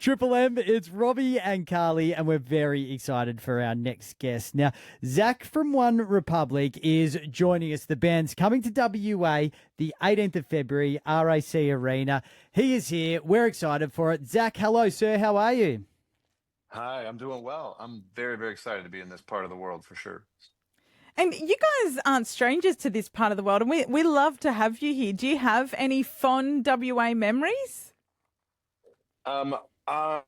Triple M, it's Robbie and Carly, and we're very excited for our next guest. Now, Zach from One Republic is joining us. The band's coming to WA the 18th of February, RAC Arena. He is here. We're excited for it. Zach, hello, sir. How are you? Hi, I'm doing well. I'm very, very excited to be in this part of the world for sure. And you guys aren't strangers to this part of the world, and we love to have you here. Do you have any fond WA memories? Um, uh,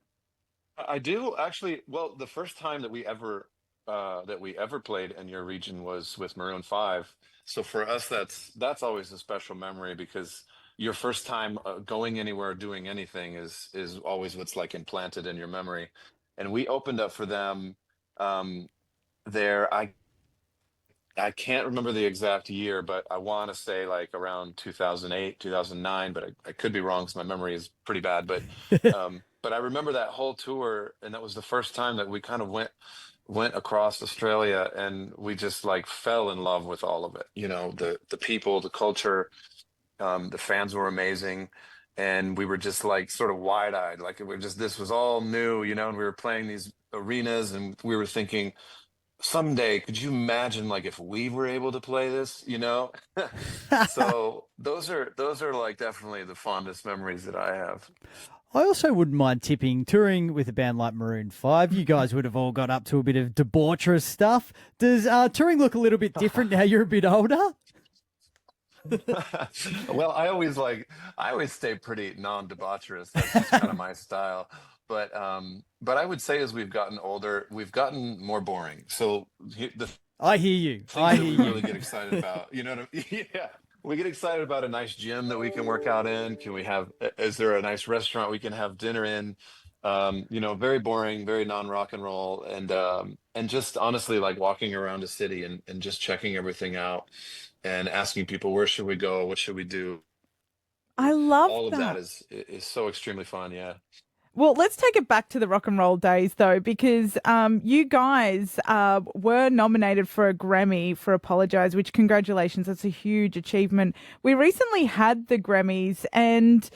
I do actually. Well, the first time that we ever played in your region was with Maroon 5. So for us, that's always a special memory because your first time going anywhere, doing anything is always what's like implanted in your memory. And we opened up for them um, there. I can't remember the exact year, but I want to say like around 2008, 2009, but I could be wrong because my memory is pretty bad. But I remember that whole tour, and that was the first time that we kind of went across Australia, and we just like fell in love with all of it. You know, the people, the culture, the fans were amazing, and we were just like sort of wide-eyed, like we were just this was all new, you know, and we were playing these arenas, and we were thinking someday could you imagine like if we were able to play this, you know. So those are like definitely the fondest memories that I have. I also wouldn't mind tipping touring with a band like Maroon 5. You guys would have all got up to a bit of debaucherous stuff. Does touring look a little bit different now you're a bit older? Well, I always stay pretty non-debaucherous. That's just kind of my style. But I would say as we've gotten older, we've gotten more boring. So the I hear you. I things that hear we really you. get excited about, you know what I mean? Yeah. We get excited about a nice gym that we can work out in. Is there a nice restaurant we can have dinner in? Very boring, very non-rock and roll. And just honestly like walking around a city and just checking everything out and asking people, where should we go? What should we do? I love All of that that. is so extremely fun. Yeah. Well, let's take it back to the rock and roll days, though, because you guys were nominated for a Grammy for Apologize, which congratulations, that's a huge achievement. We recently had the Grammys, and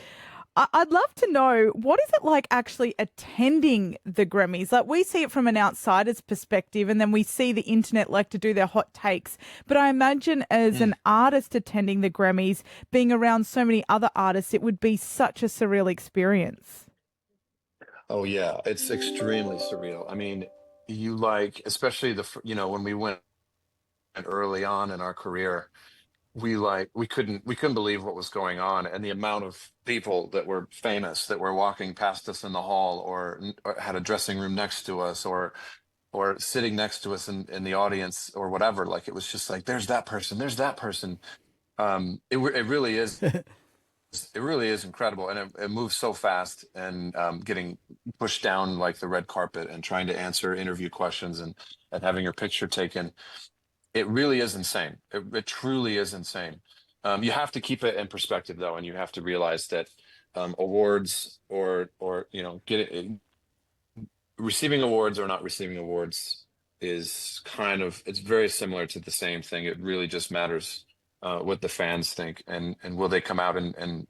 I'd love to know what is it like actually attending the Grammys? Like we see it from an outsider's perspective, and then we see the internet like to do their hot takes. But I imagine as an artist attending the Grammys, being around so many other artists, it would be such a surreal experience. Oh yeah, it's extremely surreal. I mean, you like, especially when we went early on in our career, we couldn't believe what was going on, and the amount of people that were famous that were walking past us in the hall, or had a dressing room next to us, or sitting next to us in the audience or whatever. Like it was just like, there's that person. It really is. It really is incredible, and it moves so fast. And getting pushed down like the red carpet and trying to answer interview questions and having your picture taken. It really is insane. It truly is insane. You have to keep it in perspective though, and you have to realize that awards or receiving awards or not receiving awards is it's very similar to the same thing. It really just matters what the fans think, and will they come out and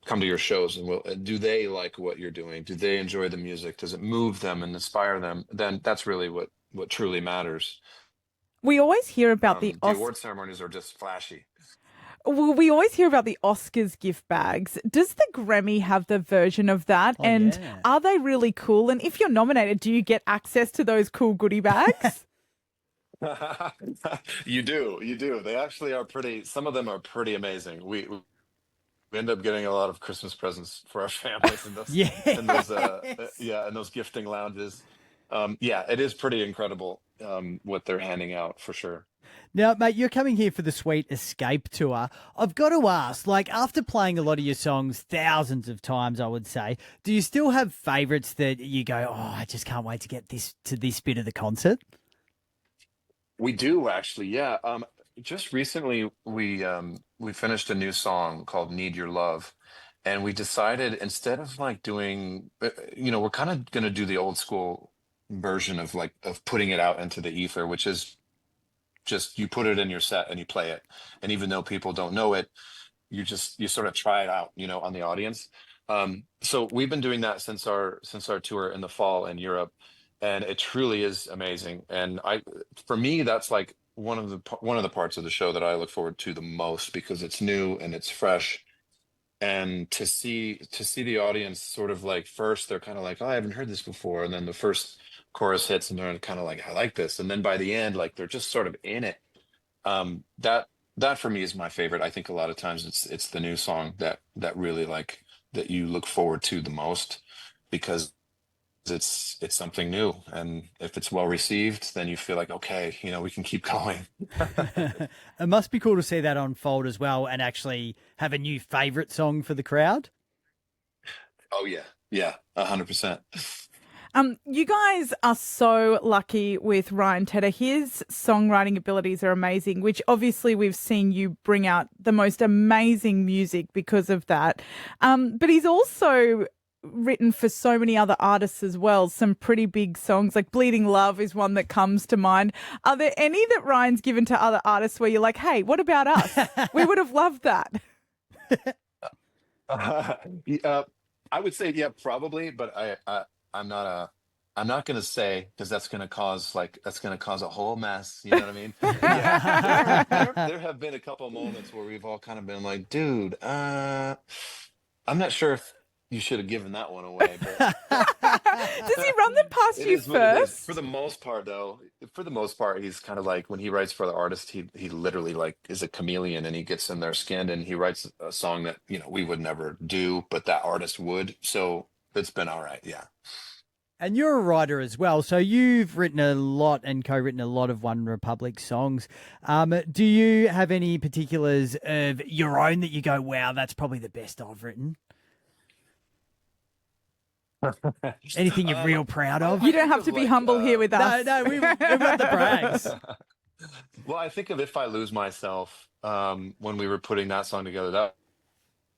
come to your shows, and do they like what you're doing? Do they enjoy the music? Does it move them and inspire them? Then that's really what truly matters. We always hear about the The award ceremonies are just flashy. we always hear about the Oscars gift bags. Does the Grammy have the version of that? Oh, And yeah. are they really cool? And if you're nominated, do you get access to those cool goodie bags? You do. They actually are pretty. Some of them are pretty amazing. We end up getting a lot of Christmas presents for our families in those Yes. yeah, in those gifting lounges. Yeah, it is pretty incredible what they're handing out for sure. Now, mate, you're coming here for the Sweet Escape tour. I've got to ask, like, after playing a lot of your songs thousands of times, I would say, do you still have favorites that you go, oh, I just can't wait to get this bit of the concert? We do actually, yeah. Just recently we finished a new song called "Need Your Love," and we decided instead of like doing, we're kind of gonna do the old school version of putting it out into the ether, which is just you put it in your set and you play it, and even though people don't know it, you sort of try it out, on the audience. So we've been doing that since our tour in the fall in Europe, and it truly is amazing. And for me, that's like one of the parts of the show that I look forward to the most because it's new and it's fresh. And to see the audience sort of like first they're kind of like, oh, I haven't heard this before, and then the first chorus hits and they're kind of like, I like this, and then by the end, like they're just sort of in it. That for me is my favorite. I think a lot of times it's the new song that really like that you look forward to the most because it's something new, and if it's well received, then you feel like, okay, we can keep going. It must be cool to see that unfold as well and actually have a new favorite song for the crowd. Oh yeah, 100%. You guys are so lucky with Ryan Tedder. His songwriting abilities are amazing, which obviously we've seen you bring out the most amazing music because of that. But he's also written for so many other artists as well, some pretty big songs, like Bleeding Love is one that comes to mind. Are there any that Ryan's given to other artists where you're like, hey, what about us? We would have loved that. I would say yeah, probably, but I'm not gonna say because that's gonna cause a whole mess. You know what I mean? Yeah, there have been a couple moments where we've all kind of been like, dude, I'm not sure if you should have given that one away, but Does he run them past it you is what it is. first? For the most part, though, he's kind of like when he writes for the artist, he literally like is a chameleon and he gets in their skin and he writes a song that we would never do, but that artist would. So it's been all right, yeah. And you're a writer as well, so you've written a lot and co-written a lot of One Republic songs. Do you have any particulars of your own that you go, wow, that's probably the best I've written? Anything you're real proud of? You don't have to be humble here with us. No, we want the brags. Well, I think of If I Lose Myself, when we were putting that song together. That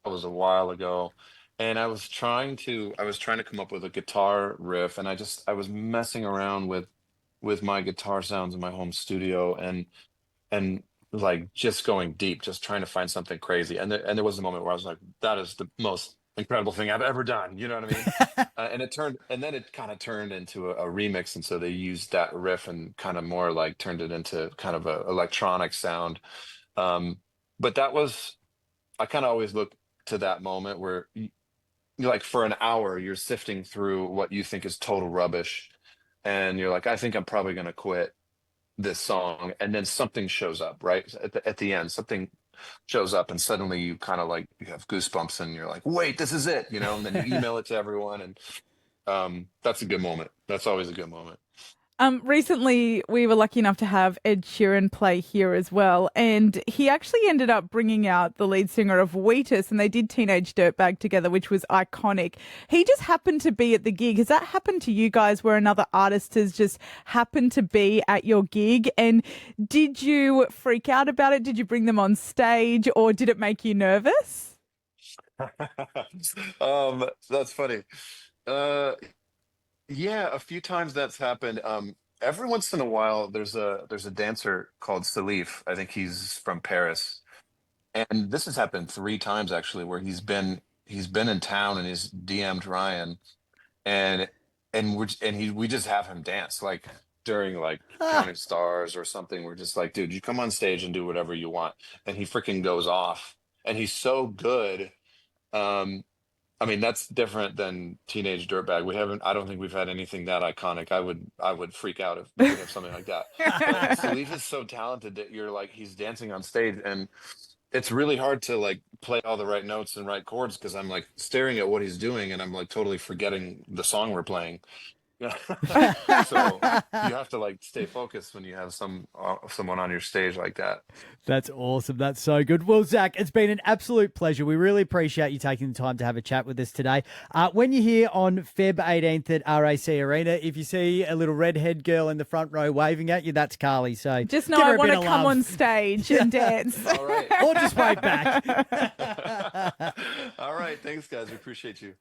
was a while ago, and I was trying to come up with a guitar riff, and I was messing around with my guitar sounds in my home studio, and like just going deep, just trying to find something crazy. And there was a moment where I was like, that is the most incredible thing I've ever done. You know what I mean? And then it kind of turned into a remix. And so they used that riff and kind of more like turned it into kind of a electronic sound. But I kind of always look to that moment where like for an hour, you're sifting through what you think is total rubbish. And you're like, I think I'm probably going to quit this song. And then something shows up, right? At the end, something shows up and suddenly you kind of like you have goosebumps and you're like, wait, this is it, and then you email it to everyone, and that's a good moment. That's always a good moment. Recently, we were lucky enough to have Ed Sheeran play here as well, and he actually ended up bringing out the lead singer of Wheatus, and they did Teenage Dirtbag together, which was iconic. He just happened to be at the gig. Has that happened to you guys where another artist has just happened to be at your gig? And did you freak out about it? Did you bring them on stage, or did it make you nervous? That's funny. Yeah, a few times that's happened. Every once in a while, there's a dancer called Salif. I think he's from Paris, and this has happened 3 times actually, where he's been in town and he's DM'd Ryan, and we just have him dance like during like Counting Stars or something. We're just like, dude, you come on stage and do whatever you want, and he freaking goes off, and he's so good. I mean, that's different than Teenage Dirtbag. I don't think we've had anything that iconic. I would freak out if we have something like that. But Salif is so talented that you're like, he's dancing on stage, and it's really hard to like play all the right notes and right chords because I'm like staring at what he's doing and I'm like totally forgetting the song we're playing. So you have to like stay focused when you have someone on your stage like that. That's awesome. That's so good. Well, Zach, it's been an absolute pleasure. We really appreciate you taking the time to have a chat with us today. When you're here on Feb 18th at RAC Arena, if you see a little redhead girl in the front row waving at you, that's Carly. So just know I want to come on stage and dance. All right. Or just wave back. All right. Thanks, guys. We appreciate you.